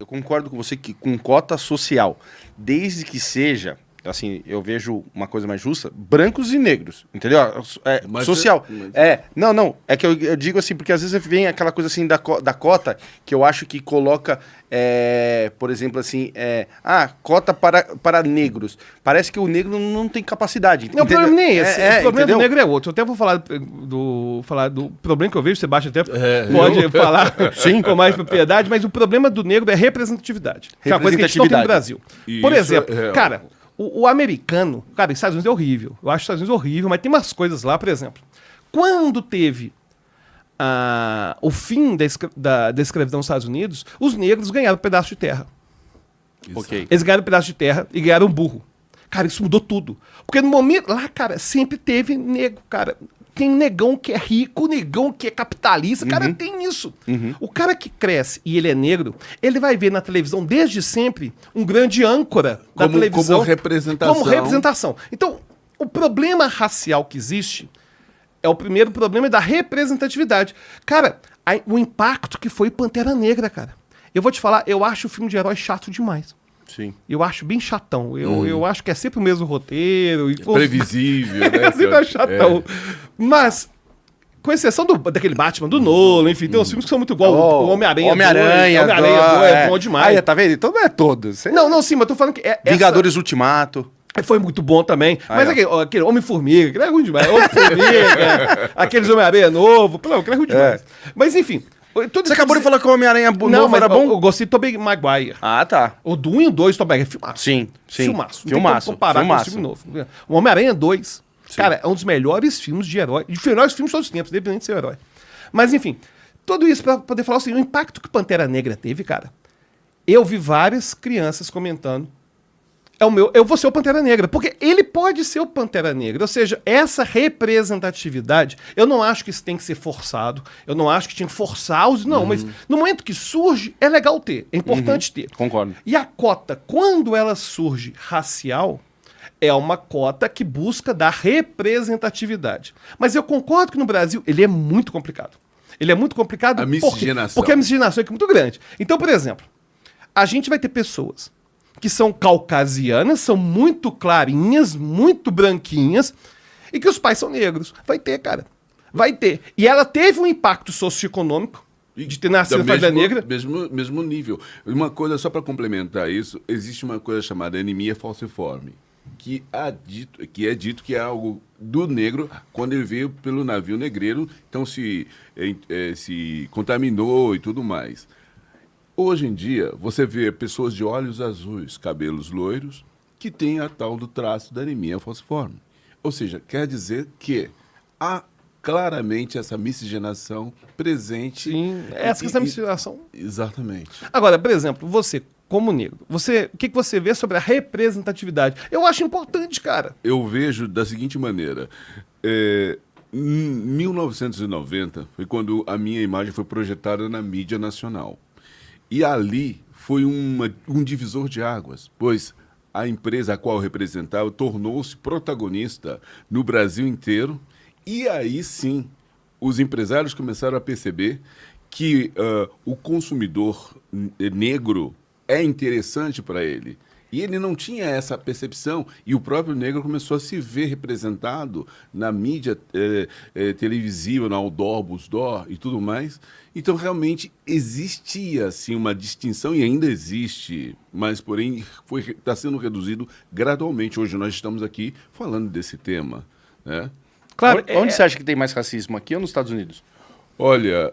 Eu concordo com você que com cota social, desde que seja, assim, eu vejo uma coisa mais justa, brancos e negros, entendeu? Mas Social. Não, é que eu digo assim, porque às vezes vem aquela coisa assim da cota, que eu acho que coloca, por exemplo, assim, cota para negros. Parece que o negro não tem capacidade. Não, o problema nem é esse. O problema entendeu? do negro é outro. Eu até vou falar do problema que eu vejo, Sebastião até pode falar Sim. com mais propriedade, mas o problema do negro é representatividade. Que é uma coisa que a gente não tem no Brasil. Por Isso exemplo, é real. cara, o americano, cara, os Estados Unidos é horrível. Eu acho os Estados Unidos horrível, mas tem umas coisas lá, por exemplo, quando teve o fim da escravidão nos Estados Unidos, os negros ganharam um pedaço de terra. Ok. Eles ganharam um pedaço de terra e ganharam um burro. Cara, isso mudou tudo. Porque no momento lá, cara, sempre teve negro, cara. Tem negão que é rico, negão que é capitalista, cara, tem isso. O cara que cresce e ele é negro, ele vai ver na televisão desde sempre um grande âncora da televisão. Como representação. Como representação. Então, o problema racial que existe é o primeiro problema da representatividade. Cara, o impacto que foi Pantera Negra, cara. Eu vou te falar, eu acho o filme de herói chato demais. Sim. Eu acho bem chatão. Eu acho que é sempre o mesmo roteiro. Previsível, né? É sempre chatão. Mas, com exceção daquele Batman, do Nolan, enfim, tem uns filmes que são muito igual. O Homem-Aranha. Homem-Aranha 2 é bom demais. Aí, tá vendo? Então não é todos. Não, sim, mas eu tô falando que Vingadores Ultimato. foi muito bom também. Mas ó. aquele Homem-Formiga, aquele é ruim demais. Homem-Formiga, aqueles Homem-Aranha novo, não, aquele é ruim demais. Mas, enfim. Você acabou de falar que o Homem-Aranha novo era bom? Eu gostei do Tobey Maguire. Ah, tá. O do 1 e o 2, Tobey Maguire, filmaço. Sim. Filmaço. Não Filmaço. tem como comparar com o filme novo. O Homem-Aranha 2, cara, é um dos melhores filmes de herói. De melhores filmes de todos os tempos, independente de ser herói. Mas, enfim, tudo isso pra poder falar assim, o impacto que Pantera Negra teve, cara. Eu vi várias crianças comentando. Eu vou ser o Pantera Negra, porque ele pode ser o Pantera Negra. Ou seja, essa representatividade, eu não acho que isso tem que ser forçado, eu não acho que tinha que forçar os. Não, mas no momento que surge, é legal ter, é importante ter. Concordo. E a cota, quando ela surge racial, é uma cota que busca dar representatividade. Mas eu concordo que no Brasil ele é muito complicado. Ele é muito complicado A miscigenação. porque a miscigenação é muito grande. Então, por exemplo, a gente vai ter pessoas que são caucasianas, são muito clarinhas, muito branquinhas, e que os pais são negros. Vai ter, cara. Vai ter. E ela teve um impacto socioeconômico de ter nascido na família negra. Mesmo nível. Uma coisa, só para complementar isso, existe uma coisa chamada anemia falciforme, que é dito que é algo do negro quando ele veio pelo navio negreiro, então se contaminou e tudo mais. Hoje em dia, você vê pessoas de olhos azuis, cabelos loiros, que têm a tal do traço da anemia falciforme. Ou seja, quer dizer que há claramente essa miscigenação presente. Sim, essa miscigenação. Exatamente. Agora, por exemplo, você, como negro, o que você vê sobre a representatividade? Eu acho importante, cara. Eu vejo da seguinte maneira. Em 1990 foi quando a minha imagem foi projetada na mídia nacional. E ali foi um divisor de águas, pois a empresa a qual eu representava tornou-se protagonista no Brasil inteiro. E aí sim, os empresários começaram a perceber que o consumidor negro é interessante para ele. E ele não tinha essa percepção, e o próprio negro começou a se ver representado na mídia televisiva, na outdoor, busdoor e tudo mais. Então, realmente, existia, sim, uma distinção, e ainda existe, mas, porém, está sendo reduzido gradualmente. Hoje nós estamos aqui falando desse tema, né? Claro, onde você acha que tem mais racismo, aqui ou nos Estados Unidos? Olha,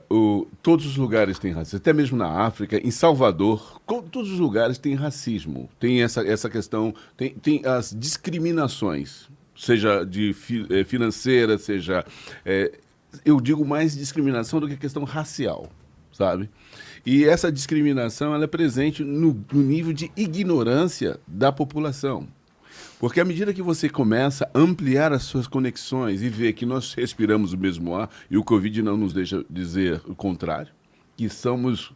todos os lugares têm racismo, até mesmo na África, em Salvador, todos os lugares têm racismo. Tem essa questão, tem as discriminações, seja financeira, seja... eu digo mais discriminação do que questão racial, sabe? E essa discriminação ela é presente no nível de ignorância da população. Porque à medida que você começa a ampliar as suas conexões e ver que nós respiramos o mesmo ar, e o Covid não nos deixa dizer o contrário, que somos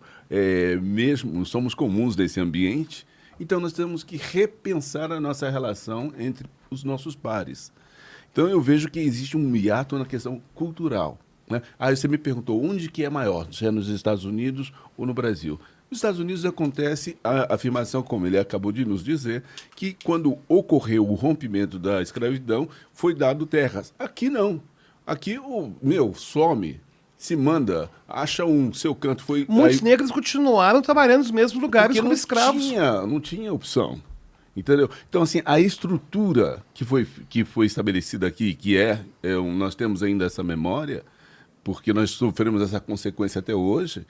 comuns nesse ambiente, então nós temos que repensar a nossa relação entre os nossos pares. Então eu vejo que existe um hiato na questão cultural, né? Aí você me perguntou onde que é maior, se é nos Estados Unidos ou no Brasil. Nos Estados Unidos acontece a afirmação, como ele acabou de nos dizer, que quando ocorreu o rompimento da escravidão, foi dado terras. Aqui não. Aqui, some, se manda, acha seu canto. Muitos negros continuaram trabalhando nos mesmos lugares como escravos. Não tinha opção. Entendeu? Então, assim, a estrutura que foi estabelecida aqui, nós temos ainda essa memória, porque nós sofremos essa consequência até hoje,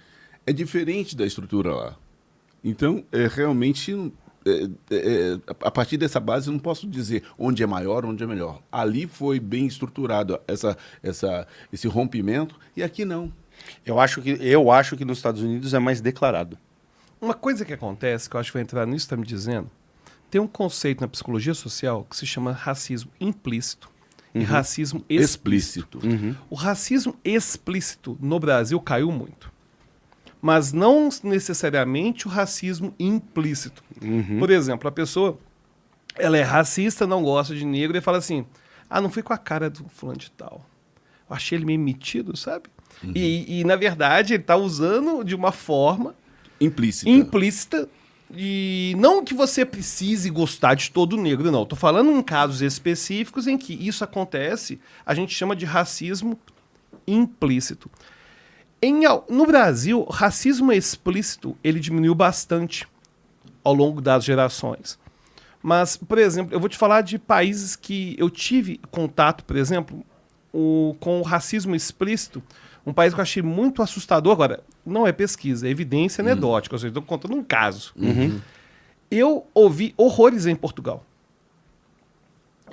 é diferente da estrutura lá. Então, realmente, a partir dessa base, eu não posso dizer onde é maior, onde é melhor. Ali foi bem estruturado esse rompimento, e aqui não. Eu acho que nos Estados Unidos é mais declarado. Uma coisa que acontece, que eu acho que vai entrar nisso que está me dizendo, tem um conceito na psicologia social que se chama racismo implícito e racismo explícito. O racismo explícito no Brasil caiu muito. Mas não necessariamente o racismo implícito. Por exemplo, a pessoa ela é racista, não gosta de negro e fala assim, não fui com a cara do fulano de tal. Eu achei ele meio metido, sabe? E na verdade, ele está usando de uma forma implícita. E não que você precise gostar de todo negro, não. Estou falando em casos específicos em que isso acontece, a gente chama de racismo implícito. No Brasil, o racismo explícito ele diminuiu bastante ao longo das gerações. Mas, por exemplo, eu vou te falar de países que eu tive contato, por exemplo, com o racismo explícito. Um país que eu achei muito assustador, agora, não é pesquisa, é evidência anedótica, ou seja, estou contando um caso. Eu ouvi horrores em Portugal.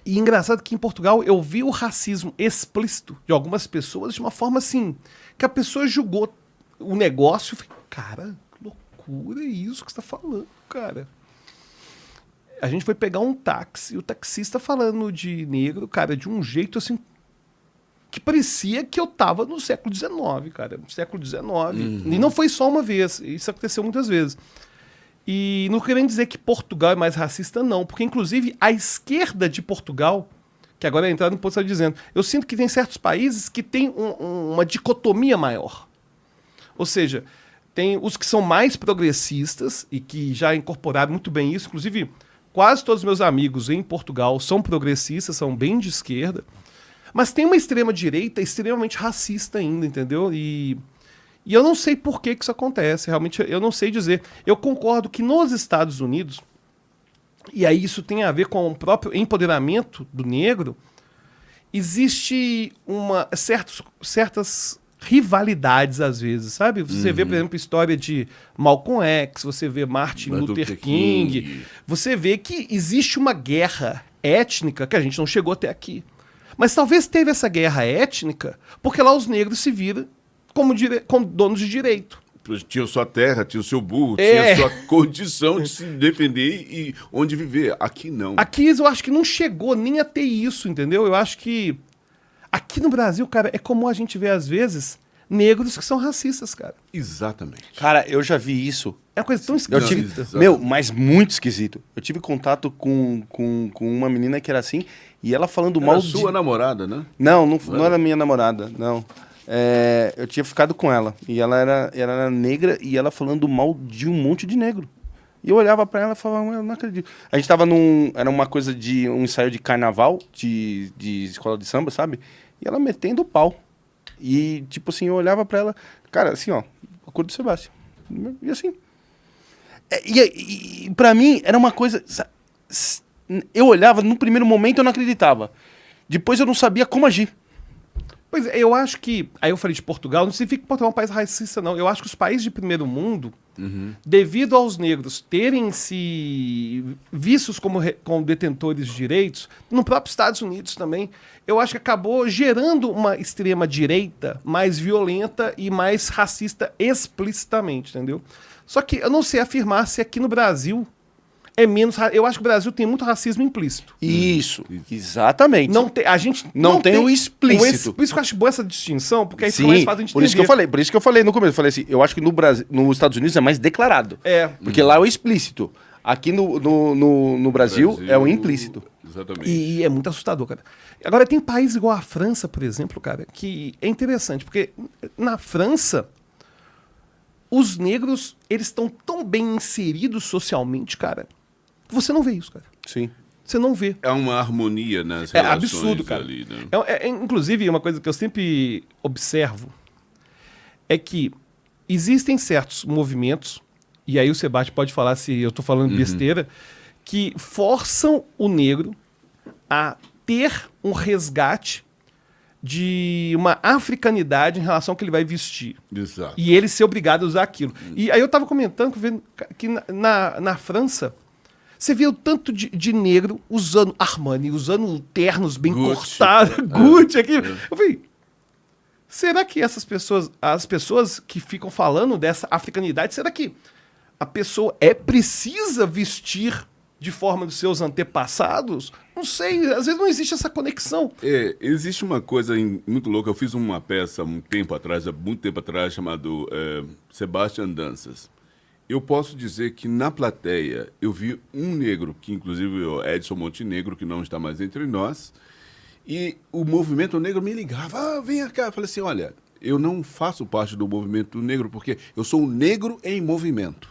E engraçado que em Portugal eu vi o racismo explícito de algumas pessoas de uma forma assim, que a pessoa julgou o negócio e falei, cara, que loucura é isso que você está falando, cara. A gente foi pegar um táxi, e o taxista falando de negro, cara, de um jeito assim, que parecia que eu tava no século XIX, cara. No século XIX. E não foi só uma vez. Isso aconteceu muitas vezes. E não querendo dizer que Portugal é mais racista, não. Porque, inclusive, a esquerda de Portugal, que agora é entrar no ponto que você está dizendo, eu sinto que tem certos países que tem uma dicotomia maior. Ou seja, tem os que são mais progressistas e que já incorporaram muito bem isso. Inclusive, quase todos os meus amigos em Portugal são progressistas, são bem de esquerda. Mas tem uma extrema-direita extremamente racista ainda, entendeu? E eu não sei por que isso acontece, realmente eu não sei dizer. Eu concordo que nos Estados Unidos, e aí isso tem a ver com o próprio empoderamento do negro, existe certas rivalidades às vezes, sabe? Você vê, por exemplo, a história de Malcolm X, você vê Martin Luther King, você vê que existe uma guerra étnica que a gente não chegou até aqui. Mas talvez teve essa guerra étnica porque lá os negros se viram como donos de direito. Tinha sua terra, tinha o seu burro, tinha sua condição de se defender e onde viver. Aqui não. Aqui eu acho que não chegou nem a ter isso, entendeu? Eu acho que aqui no Brasil, cara, é comum a gente ver às vezes negros que são racistas, cara. Exatamente. Cara, eu já vi isso. É uma coisa tão esquisita. Mas muito esquisito. Eu tive contato com uma menina que era assim, e ela falando mal de... sua namorada, né? Não era minha namorada, não. Eu tinha ficado com ela, e ela era negra, e ela falando mal de um monte de negro. E eu olhava pra ela e falava, eu não acredito. A gente tava era uma coisa de um ensaio de carnaval, de escola de samba, sabe? E ela metendo o pau. E, tipo assim, eu olhava pra ela, cara, assim, ó, a cor do Sebastião. E assim... E pra mim, era uma coisa... Eu olhava, no primeiro momento eu não acreditava. Depois eu não sabia como agir. Pois é, eu acho que... Aí eu falei de Portugal, não significa que Portugal é um país racista, não. Eu acho que os países de primeiro mundo, devido aos negros terem se vistos como detentores de direitos, no próprio Estados Unidos também, eu acho que acabou gerando uma extrema-direita mais violenta e mais racista explicitamente, entendeu? Só que eu não sei afirmar se aqui no Brasil é menos... Eu acho que o Brasil tem muito racismo implícito. Isso, exatamente. A gente não tem o explícito. Por isso que eu acho boa essa distinção, porque aí Sim, mais fácil a gente por isso que eu falei no começo. Eu falei assim, eu acho que no Brasil, nos Estados Unidos é mais declarado. Porque lá é o explícito. Aqui no Brasil é o implícito. Exatamente. E é muito assustador, cara. Agora, tem países igual a França, por exemplo, cara, que é interessante, porque na França... os negros, eles estão tão bem inseridos socialmente, cara, que você não vê isso, cara. Sim. Você não vê. É uma harmonia nas É relações absurdo, cara. ali, né? Inclusive, uma coisa que eu sempre observo é que existem certos movimentos, e aí o Sebastião pode falar se eu estou falando besteira, que forçam o negro a ter um resgate de uma africanidade em relação ao que ele vai vestir. Exato. E ele ser obrigado a usar aquilo. E aí eu estava comentando que na França, você vê o tanto de negro usando Armani, usando ternos bem Gucci. cortados, Gucci aqui. Eu falei, será que essas pessoas, as pessoas que ficam falando dessa africanidade, será que a pessoa precisa vestir de forma dos seus antepassados? Não sei, às vezes não existe essa conexão. Existe uma coisa muito louca. Eu fiz uma peça há muito tempo atrás, chamado Sebastian Danças. Eu posso dizer que na plateia eu vi um negro, que inclusive é o Edson Montenegro, que não está mais entre nós, e o movimento negro me ligava, vem cá. Eu falei assim, olha, eu não faço parte do movimento negro porque eu sou um negro em movimento.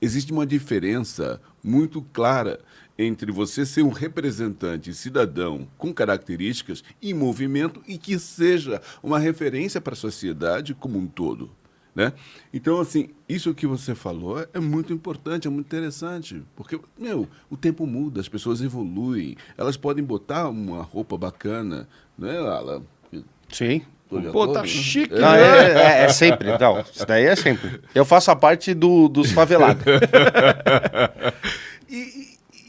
Existe uma diferença muito clara entre você ser um representante cidadão com características em movimento e que seja uma referência para a sociedade como um todo, né? Então, assim, isso que você falou é muito importante, é muito interessante, porque, o tempo muda, as pessoas evoluem, elas podem botar uma roupa bacana, né, Alan? Sim. Pô, tá chique, Não, né? é sempre. Não, isso daí é sempre. Eu faço a parte dos favelados.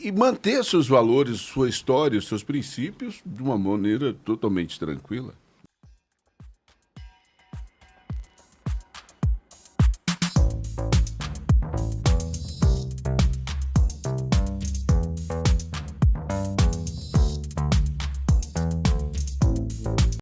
E manter seus valores, sua história, os seus princípios de uma maneira totalmente tranquila.